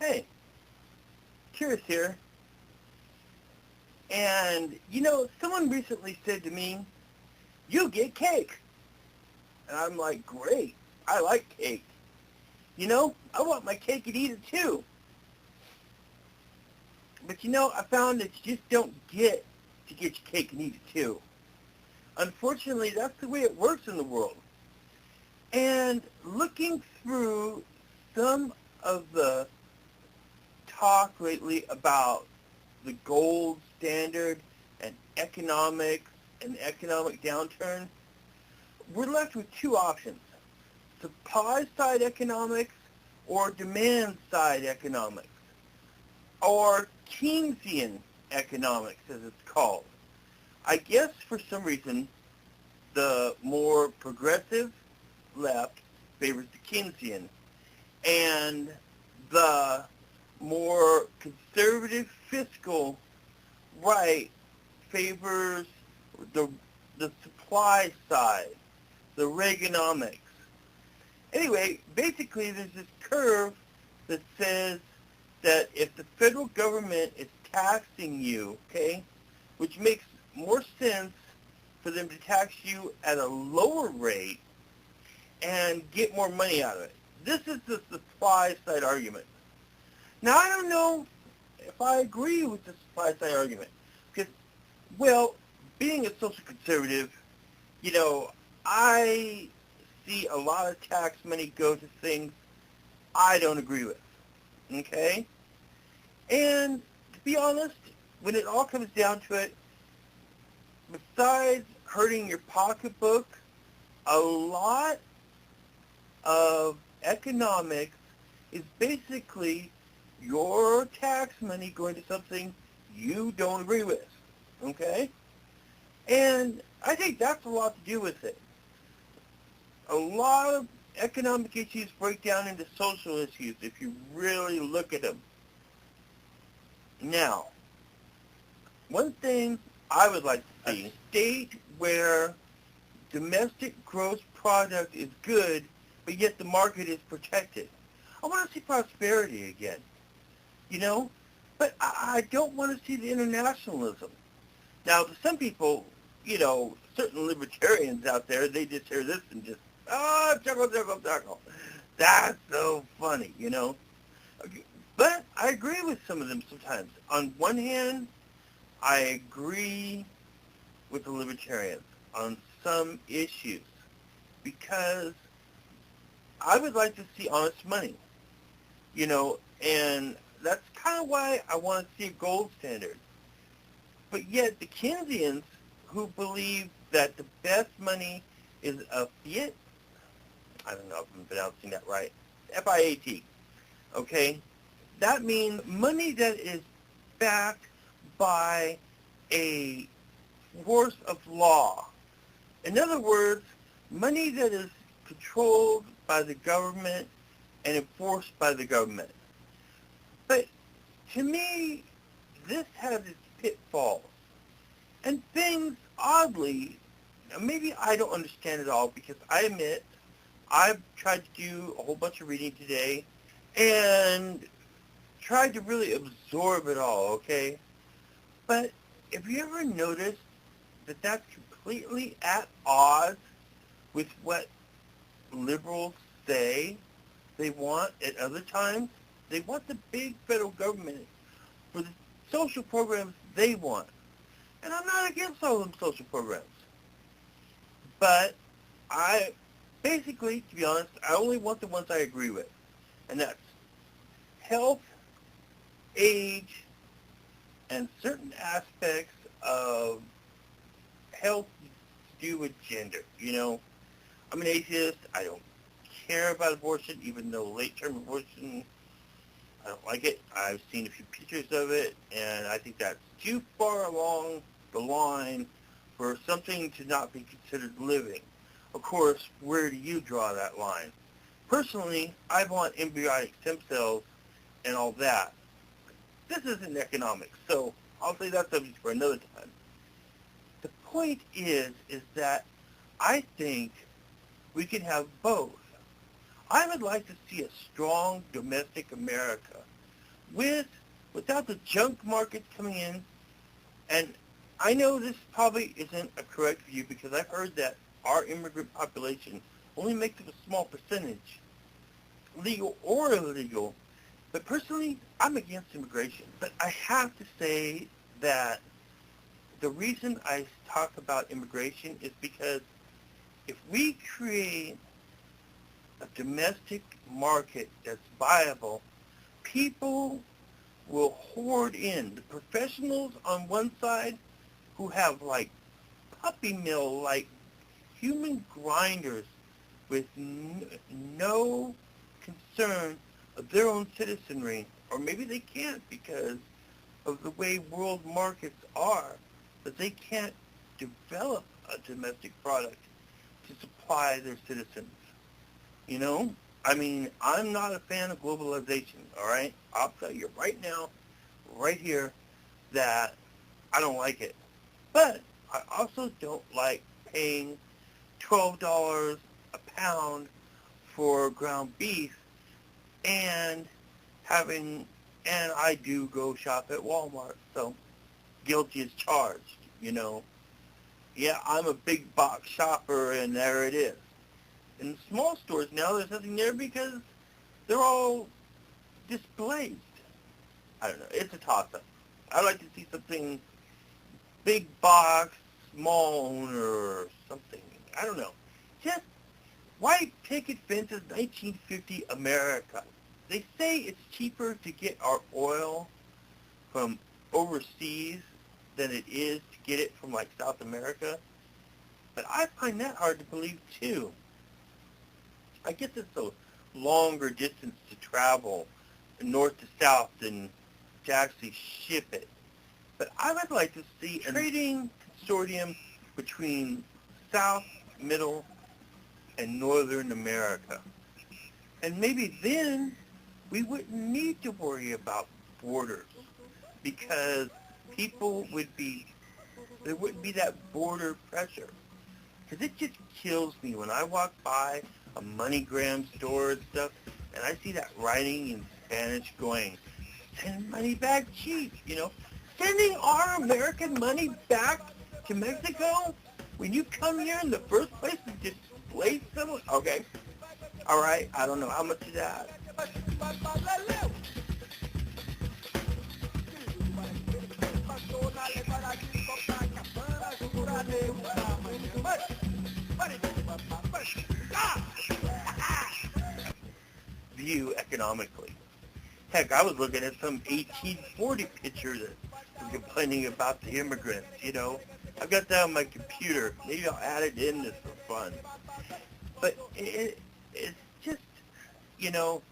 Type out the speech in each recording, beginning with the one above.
Hey, Curious here. And, someone recently said to me, you get cake. And I'm like, great. I like cake. I want my cake and eat it too. But, I found that you just don't get to get your cake and eat it too. Unfortunately, that's the way it works in the world. And looking through some of the talk lately about the gold standard and economics and economic downturn, we're left with two options: supply side economics or demand side economics, or Keynesian economics as it's called. I guess for some reason the more progressive left favors the Keynesian, and the more conservative fiscal right favors the supply side, the Reaganomics. Anyway, basically there's this curve that says that if the federal government is taxing you, okay, which makes more sense for them to tax you at a lower rate and get more money out of it. This is the supply side argument. Now, I don't know if I agree with the supply side argument because, well, being a social conservative, I see a lot of tax money go to things I don't agree with, okay? And to be honest, when it all comes down to it, besides hurting your pocketbook, a lot of economics is basically your tax money going to something you don't agree with, okay? And I think that's a lot to do with it. A lot of economic issues break down into social issues if you really look at them. Now, one thing I would like to see, a state where domestic gross product is good, but yet the market is protected. I want to see prosperity again, but I don't want to see the internationalism. Now, to some people, certain libertarians out there, they just hear this and just, chuckle, chuckle, chuckle. That's so funny, But I agree with some of them sometimes. On one hand, I agree with the libertarians on some issues because I would like to see honest money, and that's kind of why I want to see a gold standard. But yet the Keynesians, who believe that the best money is a fiat, I don't know if I'm pronouncing that right, F-I-A-T, okay? That means money that is backed by a force of law. In other words, money that is controlled by the government and enforced by the government. But to me, this has its pitfalls. And things, oddly, maybe I don't understand it all because I admit I've tried to do a whole bunch of reading today and tried to really absorb it all, okay? But have you ever noticed that that's completely at odds with what liberals say they want at other times? They want the big federal government for the social programs they want. And I'm not against all of them social programs. But basically, to be honest, I only want the ones I agree with. And that's health, age, and certain aspects of health to do with gender. I'm an atheist. I don't care about abortion, even though late-term abortion, I don't like it. I've seen a few pictures of it, and I think that's too far along the line for something to not be considered living. Of course, where do you draw that line? Personally, I want embryonic stem cells and all that. This isn't economics, so I'll say that's subject for another time. The point is that I think we can have both. I would like to see a strong domestic America without the junk markets coming in. And I know this probably isn't a correct view because I've heard that our immigrant population only makes up a small percentage, legal or illegal. But personally, I'm against immigration. But I have to say that the reason I talk about immigration is because if we create a domestic market that's viable, people will hoard in. The professionals on one side who have like puppy mill, like human grinders with no concern of their own citizenry, or maybe they can't because of the way world markets are, but they can't develop a domestic product to supply their citizens. You know? I mean, I'm not a fan of globalization, all right? I'll tell you right now, right here, that I don't like it. But I also don't like paying $12 a pound for ground beef and and I do go shop at Walmart, so guilty as charged, you know. Yeah, I'm a big box shopper, and there it is. In small stores now, there's nothing there because they're all displaced. I don't know. It's a toss-up. I'd like to see something big box, small owner, or something. I don't know. Just white picket fences, 1950 America. They say it's cheaper to get our oil from overseas than it is to get it from like South America. But I find that hard to believe too. I guess it's a longer distance to travel north to south than to actually ship it. But I would like to see a trading consortium between South, Middle, and Northern America. And maybe then we wouldn't need to worry about borders because there wouldn't be that border pressure. Because it just kills me when I walk by a MoneyGram store and stuff, and I see that writing in Spanish going, send money back cheap, you know. Sending our American money back to Mexico when you come here in the first place to displace someone? Okay. All right. I don't know how much is that. View economically. Heck, I was looking at some 1840 picture that was complaining about the immigrants, you know. I've got that on my computer. Maybe I'll add it in this for fun. But it's just, you know,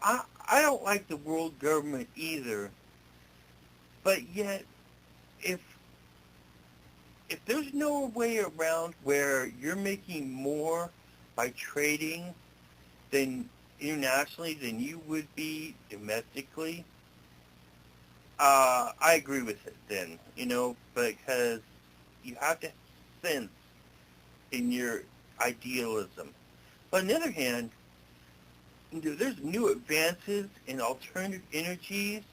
I don't like the world government either. But yet, if there's no way around where you're making more by trading than internationally than you would be domestically, I agree with it then, you know, because you have to have sense in your idealism. But on the other hand, there's new advances in alternative energies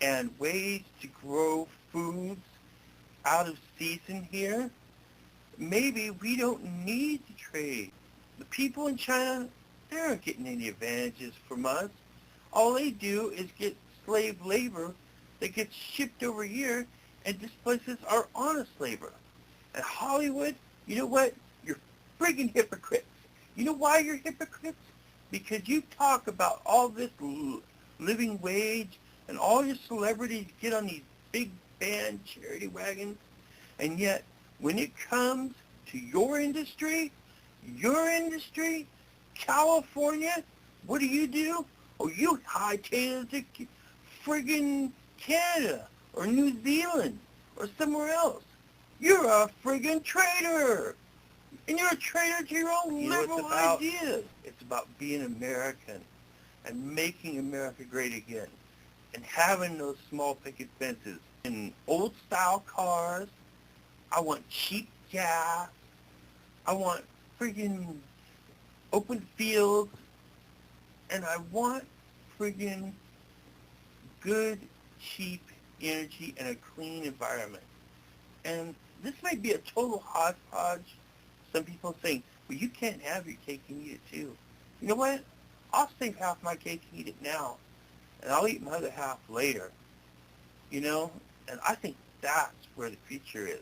and ways to grow foods out of season here. Maybe we don't need to trade. The people in China, they aren't getting any advantages from us. All they do is get slave labor that gets shipped over here and displaces our honest labor. And Hollywood, you know what? You're friggin' hypocrites. You know why you're hypocrites? Because you talk about all this living wage and all your celebrities get on these big band charity wagons, and yet when it comes to your industry, California, what do? Oh, you hightail it to friggin' Canada or New Zealand or somewhere else. You're a friggin' traitor. And you're a traitor to your own liberal ideas. It's about being American and making America great again and having those small picket fences. In old-style cars, I want cheap gas. I want friggin' open fields. And I want friggin' good, cheap energy and a clean environment. And this might be a total hodgepodge. Some people saying, well, you can't have your cake and eat it too. You know what? I'll save half my cake and eat it now, and I'll eat my other half later. You know? And I think that's where the future is.